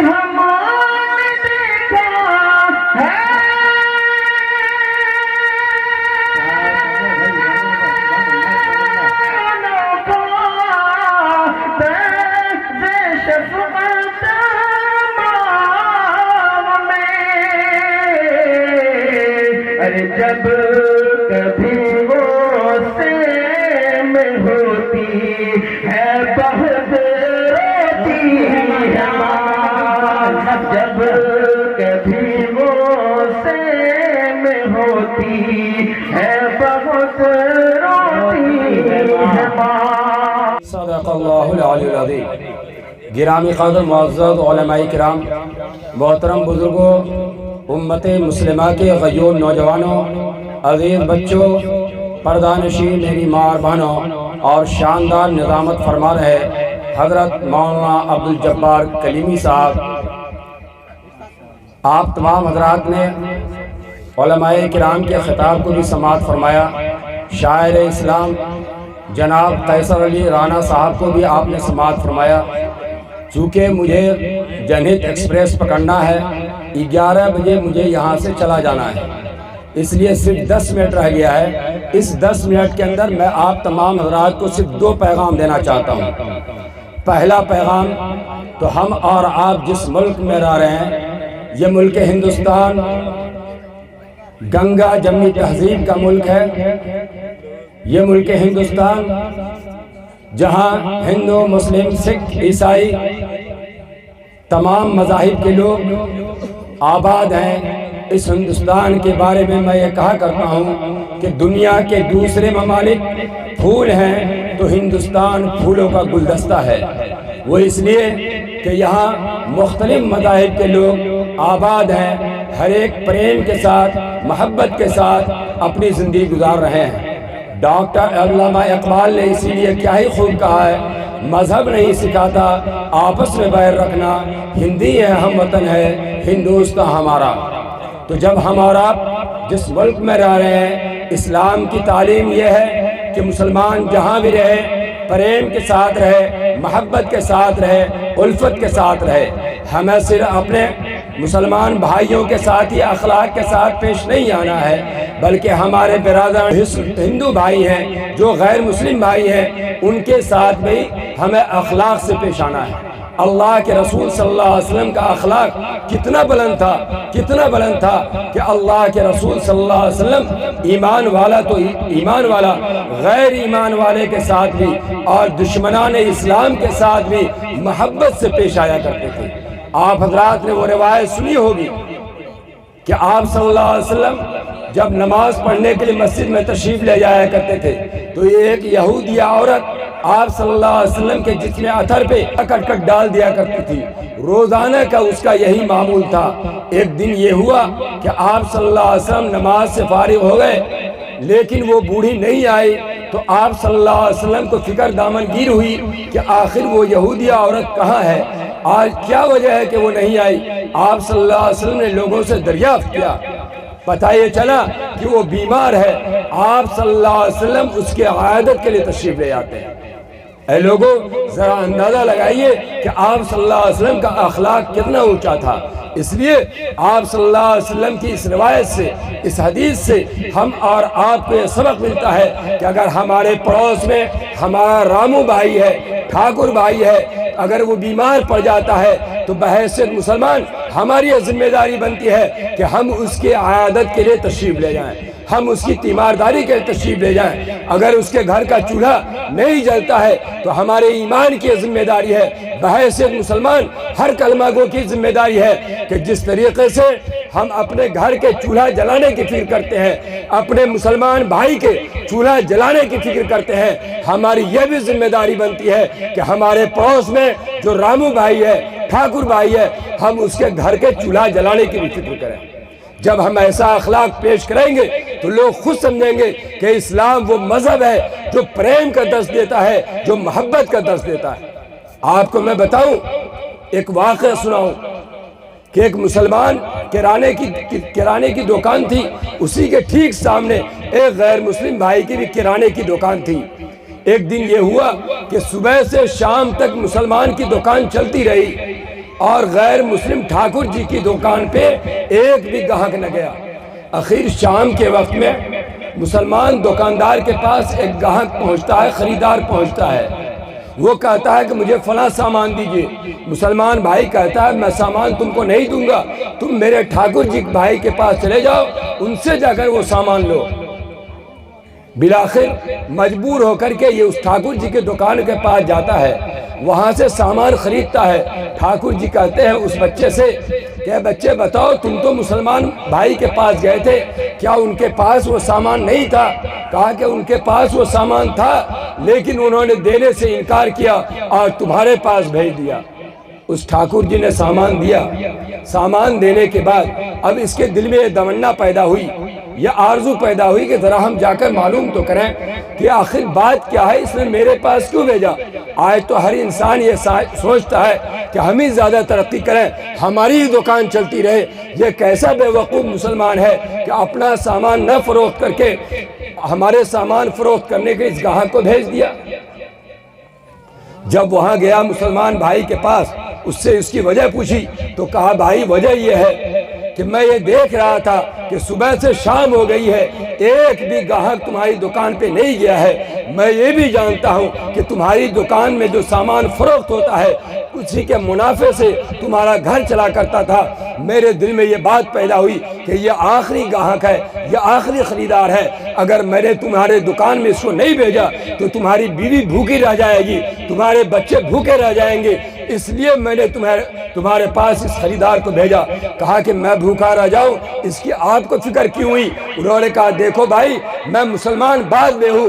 ہمارے دیکھا ہے جب کبھی وہ میں ہوتی ہے بہت روتی ہے ماں، جب کبھی وہ میں ہوتی ہے بہت روتی ہے ماں۔ صدق اللہ العلی العظیم۔ گرامی قدر معزز علماء کرام، محترم بزرگوں، امت مسلمہ کے غیور نوجوانوں، عزیز بچوں، پردہ نشین میری ماں بہنوں اور شاندار نظامت فرما رہے حضرت مولانا عبدالجبار کلیمی صاحب، آپ تمام حضرات نے علماء کرام کے خطاب کو بھی سماعت فرمایا۔ شاعر اسلام جناب قیصر علی رانا صاحب کو بھی آپ نے سماعت فرمایا۔ چونکہ مجھے جنہت ایکسپریس پکڑنا ہے، 11 بجے مجھے یہاں سے چلا جانا ہے، اس لیے صرف 10 منٹ رہ گیا ہے۔ اس 10 منٹ کے اندر میں آپ تمام حضرات کو صرف 2 پیغام دینا چاہتا ہوں۔ پہلا پیغام تو ہم اور آپ جس ملک میں رہ رہے ہیں، یہ ملک ہندوستان گنگا جمنی تہذیب کا ملک ہے۔ یہ ملک ہندوستان جہاں ہندو، مسلم، سکھ، عیسائی تمام مذاہب کے لوگ آباد ہیں۔ اس ہندوستان کے بارے میں یہ کہا کرتا ہوں کہ دنیا کے دوسرے ممالک پھول ہیں تو ہندوستان پھولوں کا گلدستہ ہے۔ وہ اس لیے کہ یہاں مختلف مذاہب کے لوگ آباد ہیں، ہر ایک پریم کے ساتھ، محبت کے ساتھ اپنی زندگی گزار رہے ہیں۔ ڈاکٹر علامہ اقبال نے اسی لیے کیا ہی خوب کہا ہے، مذہب نہیں سکھاتا آپس میں بیر رکھنا، ہندی ہے ہم وطن ہے ہندوستان ہمارا۔ تو جب ہمارا جس ملک میں رہ رہے ہیں، اسلام کی تعلیم یہ ہے کہ مسلمان جہاں بھی رہے پریم کے ساتھ رہے، محبت کے ساتھ رہے، الفت کے ساتھ رہے۔ ہمیں صرف اپنے مسلمان بھائیوں کے ساتھ ہی اخلاق کے ساتھ پیش نہیں آنا ہے، بلکہ ہمارے برادر ہندو بھائی ہیں جو غیر مسلم بھائی ہیں، ان کے ساتھ بھی ہمیں اخلاق سے پیش آنا ہے۔ اللہ کے رسول صلی اللہ علیہ وسلم کا اخلاق کتنا بلند تھا، کتنا بلند تھا کہ اللہ کے رسول صلی اللہ علیہ وسلم ایمان والا تو ایمان والا، غیر ایمان والے کے ساتھ بھی اور دشمنان اسلام کے ساتھ بھی محبت سے پیش آیا کرتے تھے۔ آپ حضرات نے وہ روایت سنی ہوگی کہ آپ صلی اللہ علیہ وسلم جب نماز پڑھنے کے لیے مسجد میں تشریف لے جایا کرتے تھے تو ایک یہودیہ عورت آپ صلی اللہ علیہ وسلم کے جسم اطہر پہ کٹ کٹ ڈال دیا کرتی تھی۔ روزانہ کا اس کا یہی معمول تھا۔ ایک دن یہ ہوا کہ آپ صلی اللہ علیہ وسلم نماز سے فارغ ہو گئے، لیکن وہ بوڑھی نہیں آئی، تو آپ صلی اللہ علیہ وسلم کو فکر دامن گیر ہوئی کہ آخر وہ یہودیہ عورت کہاں ہے، آج کیا وجہ ہے کہ وہ نہیں آئی۔ آپ صلی اللہ علیہ وسلم نے لوگوں سے دریافت کیا، پتہ یہ چلا کہ وہ بیمار ہے۔ آپ صلی اللہ علیہ وسلم اس کے عیادت کے لیے تشریف لے جاتے ہیں۔ اے لوگوں، ذرا اندازہ لگائیے کہ آپ صلی اللہ علیہ وسلم کا اخلاق کتنا اونچا تھا۔ اس لیے آپ صلی اللہ علیہ وسلم کی اس روایت سے، اس حدیث سے ہم اور آپ کو یہ سبق ملتا ہے کہ اگر ہمارے پڑوس میں ہمارا رامو بھائی ہے، ٹھاکر بھائی ہے، اگر وہ بیمار پڑ جاتا ہے تو بحیثیت مسلمان ہماری یہ ذمہ داری بنتی ہے کہ ہم اس کے عیادت کے لیے تشریف لے جائیں، ہم اس کی تیمارداری کے لیے تشریف لے جائیں۔ اگر اس کے گھر کا چولہا نہیں جلتا ہے تو ہمارے ایمان کی ذمہ داری ہے، بحیثیت مسلمان ہر کلمہ گو کی ذمہ داری ہے کہ جس طریقے سے ہم اپنے گھر کے چولہا جلانے کی فکر کرتے ہیں، اپنے مسلمان بھائی کے چولہا جلانے کی فکر کرتے ہیں، ہماری یہ بھی ذمہ داری بنتی ہے کہ ہمارے پڑوس میں جو رامو بھائی ہے، ٹھاکر بھائی ہے، ہم اس کے گھر کے چولہا جلانے کی بھی فکر کریں۔ جب ہم ایسا اخلاق پیش کریں گے تو لوگ خود سمجھیں گے کہ اسلام وہ مذہب ہے جو پریم کا درس دیتا ہے، جو محبت کا درس دیتا ہے۔ آپ کو میں بتاؤں، ایک واقعہ سناؤں کہ ایک مسلمان کرانے کی دکان تھی، اسی کے ٹھیک سامنے ایک غیر مسلم بھائی کی بھی کرانے کی دکان تھی۔ ایک دن یہ ہوا کہ صبح سے شام تک مسلمان کی دکان چلتی رہی، اور غیر مسلم ٹھاکر جی کی دکان پہ ایک بھی گاہک نہ گیا۔ آخر شام کے وقت میں مسلمان دکاندار کے پاس ایک گاہک پہنچتا ہے، خریدار پہنچتا ہے، وہ کہتا ہے کہ مجھے فلاں سامان دیجیے۔ مسلمان بھائی کہتا ہے میں سامان تم کو نہیں دوں گا، تم میرے ٹھاکر جی بھائی کے پاس چلے جاؤ، ان سے جا کر وہ سامان لو۔ بالآخر مجبور ہو کر کے یہ اس ٹھاکر جی کے دکان کے پاس جاتا ہے، وہاں سے سامان خریدتا ہے۔ ٹھاکر جی کہتے ہیں اس بچے سے کہ بچے بتاؤ تم تو مسلمان بھائی کے پاس گئے تھے، کیا ان کے پاس وہ سامان نہیں تھا؟ کہا کہ ان کے پاس وہ سامان تھا لیکن انہوں نے دینے سے انکار کیا اور تمہارے پاس بھیج دیا۔ اس ٹھاکر جی نے سامان دیا۔ سامان دینے کے بعد اب اس کے دل میں یہ تمنا پیدا ہوئی، یہ آرزو پیدا ہوئی کہ ذرا ہم جا کر معلوم تو کریں کہ آخر بات کیا ہے، اس نے میرے پاس کیوں بھیجا۔ آج تو ہر انسان یہ سوچتا ہے کہ ہم ہی زیادہ ترقی کریں، ہماری ہی دکان چلتی رہے۔ یہ کیسا بے وقوف مسلمان ہے کہ اپنا سامان نہ فروخت کر کے ہمارے سامان فروخت کرنے کے اس گاہک کو بھیج دیا۔ جب وہاں گیا مسلمان بھائی کے پاس، اس سے اس کی وجہ پوچھی تو کہا بھائی وجہ یہ ہے کہ میں یہ دیکھ رہا تھا کہ صبح سے شام ہو گئی ہے، ایک بھی گاہک تمہاری دکان پہ نہیں گیا ہے۔ میں یہ بھی جانتا ہوں کہ تمہاری دکان میں جو سامان فروخت ہوتا ہے اسی کے منافع سے تمہارا گھر چلا کرتا تھا۔ میرے دل میں یہ بات پیدا ہوئی کہ یہ آخری گاہک ہے، یہ آخری خریدار ہے، اگر میں نے تمہارے دکان میں اس کو نہیں بھیجا تو تمہاری بیوی بھوکی رہ جائے گی، تمہارے بچے بھوکے رہ جائیں گے، اس لیے میں نے تمہارے پاس اس خریدار کو بھیجا۔ کہا کہ میں بھوکا رہ جاؤں اس کی آپ کو فکر کیوں ہوئی؟ انہوں نے کہا دیکھو بھائی میں مسلمان بعد میں ہوں،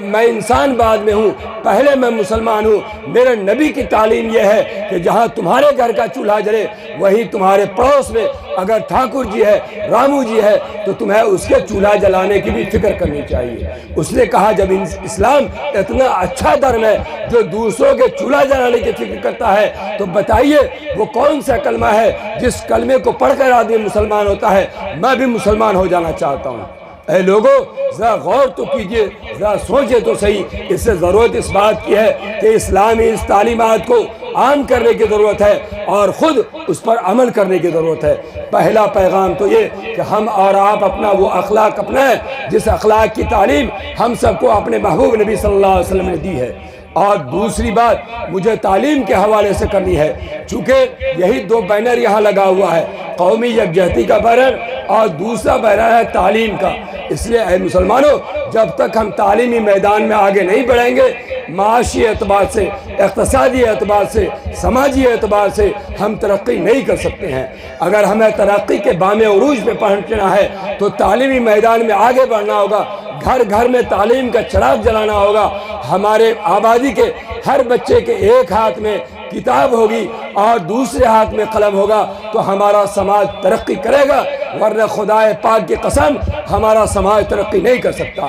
میں انسان بعد میں ہوں، پہلے میں مسلمان ہوں۔ میرے نبی کی تعلیم یہ ہے کہ جہاں تمہارے گھر کا چولہا جلے وہی تمہارے پڑوس میں اگر ٹھاکر جی ہے، رامو جی ہے تو تمہیں اس کے چولہا جلانے کی بھی فکر کرنی چاہیے۔ اس نے کہا جب اسلام اتنا اچھا دھرم ہے جو دوسروں کے چولہا جلانے کی فکر کرتا ہے تو بتائیے وہ کون سا کلمہ ہے جس کلمے کو پڑھ کر آدمی مسلمان ہوتا ہے۔ میں بھی مسلمان ہو جانا چاہتا ہوں۔ اے لوگوں ذرا غور تو کیجئے، ذرا سوچے تو صحیح۔ اس سے ضرورت اس بات کی ہے کہ اسلامی اس تعلیمات کو عام کرنے کی ضرورت ہے اور خود اس پر عمل کرنے کی ضرورت ہے۔ پہلا پیغام تو یہ کہ ہم اور آپ اپنا وہ اخلاق اپنائیں جس اخلاق کی تعلیم ہم سب کو اپنے محبوب نبی صلی اللہ علیہ وسلم نے دی ہے۔ اور دوسری بات مجھے تعلیم کے حوالے سے کرنی ہے، چونکہ یہی دو بینر یہاں لگا ہوا ہے، قومی یکجہتی کا بینر اور دوسرا بینر ہے تعلیم کا۔ اس لیے اے مسلمانوں جب تک ہم تعلیمی میدان میں آگے نہیں بڑھیں گے، معاشی اعتبار سے، اقتصادی اعتبار سے، سماجی اعتبار سے ہم ترقی نہیں کر سکتے ہیں۔ اگر ہمیں ترقی کے بام عروج پہ پہنچنا ہے تو تعلیمی میدان میں آگے بڑھنا ہوگا، گھر گھر میں تعلیم کا چراغ جلانا ہوگا۔ ہمارے آبادی کے ہر بچے کے ایک ہاتھ میں کتاب ہوگی اور دوسرے ہاتھ میں قلم ہوگا تو ہمارا سماج ترقی کرے گا، ورنہ خدا پاک کی قسم ہمارا سماج ترقی نہیں کر سکتا۔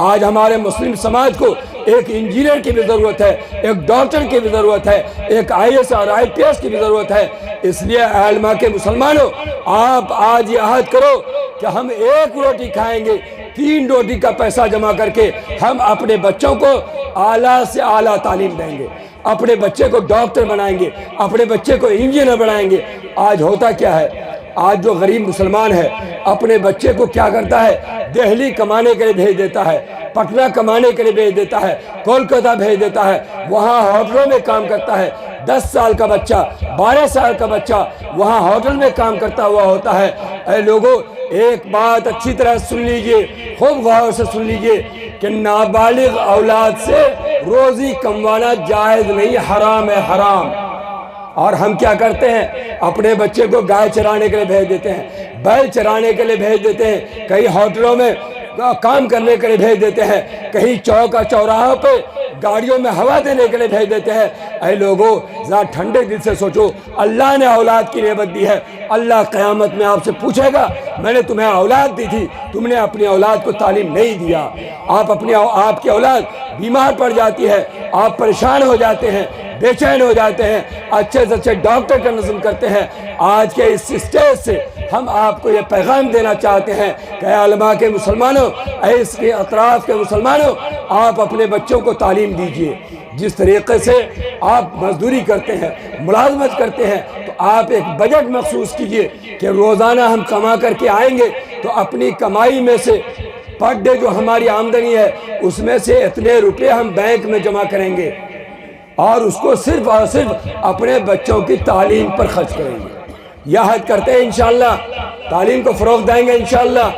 آج ہمارے مسلم سماج کو ایک انجینئر کی بھی ضرورت ہے، ایک ڈاکٹر کی بھی ضرورت ہے، ایک IAS اور IPS کی بھی ضرورت ہے۔ اس لیے اے علماء کے مسلمانوں آپ آج یہ عہد کرو کہ ہم ایک روٹی کھائیں گے، 3 روٹی کا پیسہ جمع کر کے ہم اپنے بچوں کو اعلیٰ سے اعلیٰ تعلیم دیں گے، اپنے بچے کو ڈاکٹر بنائیں گے، اپنے بچے کو انجینئر بنائیں گے۔ آج ہوتا کیا ہے، آج جو غریب مسلمان ہے اپنے بچے کو کیا کرتا ہے، دہلی کمانے کے لیے بھیج دیتا ہے، پٹنہ کمانے کے لیے بھیج دیتا ہے، کولکتہ بھیج دیتا ہے، وہاں ہوٹلوں میں کام کرتا ہے۔ 10 سال کا بچہ، 12 سال کا بچہ وہاں ہوٹل میں کام کرتا ہوا ہوتا ہے۔ اے لوگوں ایک بات اچھی طرح سن لیجئے، خوب غور سے سن لیجئے کہ نابالغ اولاد سے روزی کموانا جائز نہیں، حرام ہے، حرام۔ اور ہم کیا کرتے ہیں، اپنے بچے کو گائے چرانے کے لیے بھیج دیتے ہیں، بیل چرانے کے لیے بھیج دیتے ہیں، کئی ہوٹلوں میں کام کرنے کے لیے بھیج دیتے ہیں، کہیں چوک اور چوراہوں پہ گاڑیوں میں ہوا دینے کے لیے بھیج دیتے ہیں۔ اے لوگوں ذرا ٹھنڈے دل سے سوچو، اللہ نے اولاد کی نعمت دی ہے، اللہ قیامت میں آپ سے پوچھے گا میں نے تمہیں اولاد دی تھی، تم نے اپنی اولاد کو تعلیم نہیں دیا۔ آپ کی اولاد بیمار پڑ جاتی ہے، آپ پریشان ہو جاتے ہیں، بے چین ہو جاتے ہیں، اچھے سے اچھے ڈاکٹر کا نظم کرتے ہیں۔ آج کے اس اسٹیج سے ہم آپ کو یہ پیغام دینا چاہتے ہیں کہ اے علماء کے مسلمانوں، اے اس کے اطراف کے مسلمانوں، آپ اپنے بچوں کو تعلیم دیجئے۔ جس طریقے سے آپ مزدوری کرتے ہیں، ملازمت کرتے ہیں، تو آپ ایک بجٹ مخصوص کیجئے کہ روزانہ ہم کما کر کے آئیں گے تو اپنی کمائی میں سے پر ڈے جو ہماری آمدنی ہے اس میں سے اتنے روپے ہم بینک میں جمع کریں گے اور اس کو صرف اور صرف اپنے بچوں کی تعلیم پر خرچ کریں گے۔ یہ عہد کرتے ہیں انشاءاللہ، تعلیم کو فروغ دیں گے انشاءاللہ۔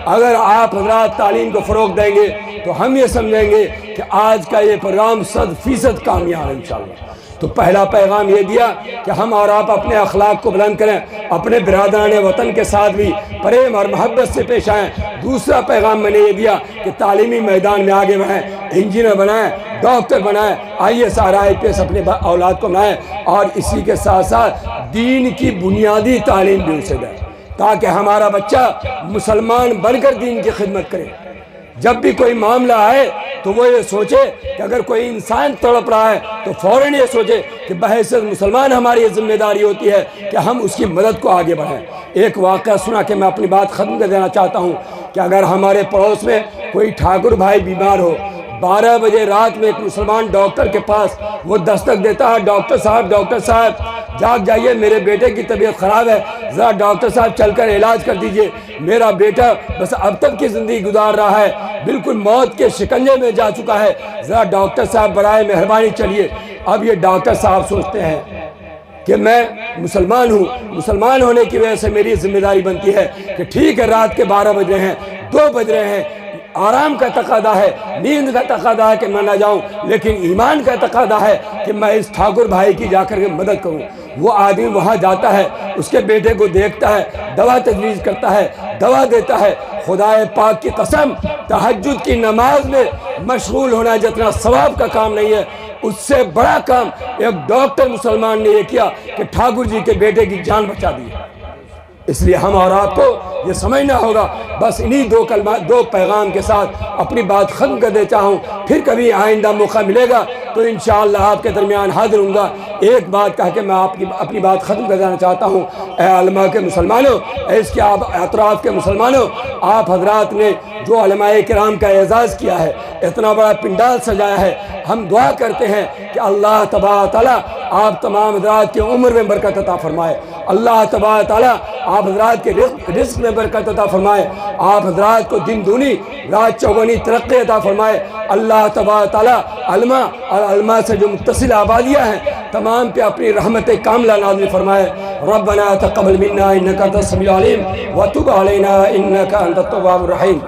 اگر آپ حضرات تعلیم کو فروغ دیں گے تو ہم یہ سمجھیں گے کہ آج کا یہ پروگرام 100% کامیاب ہے انشاءاللہ۔ تو پہلا پیغام یہ دیا کہ ہم اور آپ اپنے اخلاق کو بلند کریں، اپنے برادران وطن کے ساتھ بھی پریم اور محبت سے پیش آئیں۔ دوسرا پیغام میں نے یہ دیا کہ تعلیمی میدان میں آگے بڑھیں، انجینئر بنائیں، ڈاکٹر بنائیں، IAS اور IPS اپنے اولاد کو بنائیں، اور اسی کے ساتھ ساتھ دین کی بنیادی تعلیم بھی اسے دیں تاکہ ہمارا بچہ مسلمان بن کر دین کی خدمت کرے۔ جب بھی کوئی معاملہ آئے تو وہ یہ سوچے کہ اگر کوئی انسان تڑپ رہا ہے تو فوراً یہ سوچے کہ بحیثیت مسلمان ہماری یہ ذمہ داری ہوتی ہے کہ ہم اس کی مدد کو آگے بڑھائیں۔ ایک واقعہ سنا کے میں اپنی بات ختم کر دینا چاہتا ہوں کہ اگر ہمارے پڑوس میں کوئی ٹھاکر بھائی بیمار ہو، 12 بجے رات میں ایک مسلمان ڈاکٹر کے پاس وہ دستک دیتا ہے، ڈاکٹر صاحب جاگ جائیے، میرے بیٹے کی طبیعت خراب ہے، ذرا ڈاکٹر صاحب چل کر علاج کر دیجئے، میرا بیٹا بس اب تک کی زندگی گزار رہا ہے، بالکل موت کے شکنجے میں جا چکا ہے، ذرا ڈاکٹر صاحب برائے مہربانی چلیے۔ اب یہ ڈاکٹر صاحب سوچتے ہیں کہ میں مسلمان ہوں، مسلمان ہونے کی وجہ سے میری ذمہ داری بنتی ہے کہ ٹھیک ہے رات کے 12 بج رہے ہیں، 2 بج رہے ہیں، آرام کا تقاضا ہے، نیند کا تقاضا ہے کہ میں نہ جاؤں، لیکن ایمان کا تقاضا ہے کہ میں اس ٹھاکر بھائی کی جا کر کے مدد کروں۔ وہ آدمی وہاں جاتا ہے، اس کے بیٹے کو دیکھتا ہے، دوا تجویز کرتا ہے، دوا دیتا ہے۔ خدا پاک کی قسم، تہجد کی نماز میں مشغول ہونا جتنا ثواب کا کام نہیں ہے، اس سے بڑا کام ایک ڈاکٹر مسلمان نے یہ کیا کہ ٹھاکر جی کے بیٹے کی جان بچا دی۔ اس لیے ہم اور آپ کو یہ سمجھنا ہوگا۔ بس انہی 2 کلمات 2 پیغام کے ساتھ اپنی بات ختم کر دیتا ہوں، پھر کبھی آئندہ موقع ملے گا تو انشاءاللہ آپ کے درمیان حاضر ہوں گا۔ ایک بات کہہ کے میں اپنی بات ختم کر دینا چاہتا ہوں۔ اے علماء کے مسلمانوں، اے اس کے اطراف کے مسلمانوں، آپ حضرات نے جو علماء کرام کا اعزاز کیا ہے، اتنا بڑا پنڈال سجایا ہے، ہم دعا کرتے ہیں کہ اللہ تبارک تعالیٰ آپ تمام حضرات کی عمر میں برکت عطا فرمائے، اللہ تبارک تعالیٰ آپ حضرات کے رزق میں برکت عطا فرمائے، آپ حضرات کو دن دونی رات چوگنی ترقی عطا فرمائے، اللہ تبارک تعالیٰ علماء اور علماء سے جو متصل آبادیاں ہیں تمام پہ اپنی رحمت کاملہ نازل فرمائے۔ ربنا تقبل منا انک انت السمیع العلیم وتب علینا انک انت التواب الرحیم۔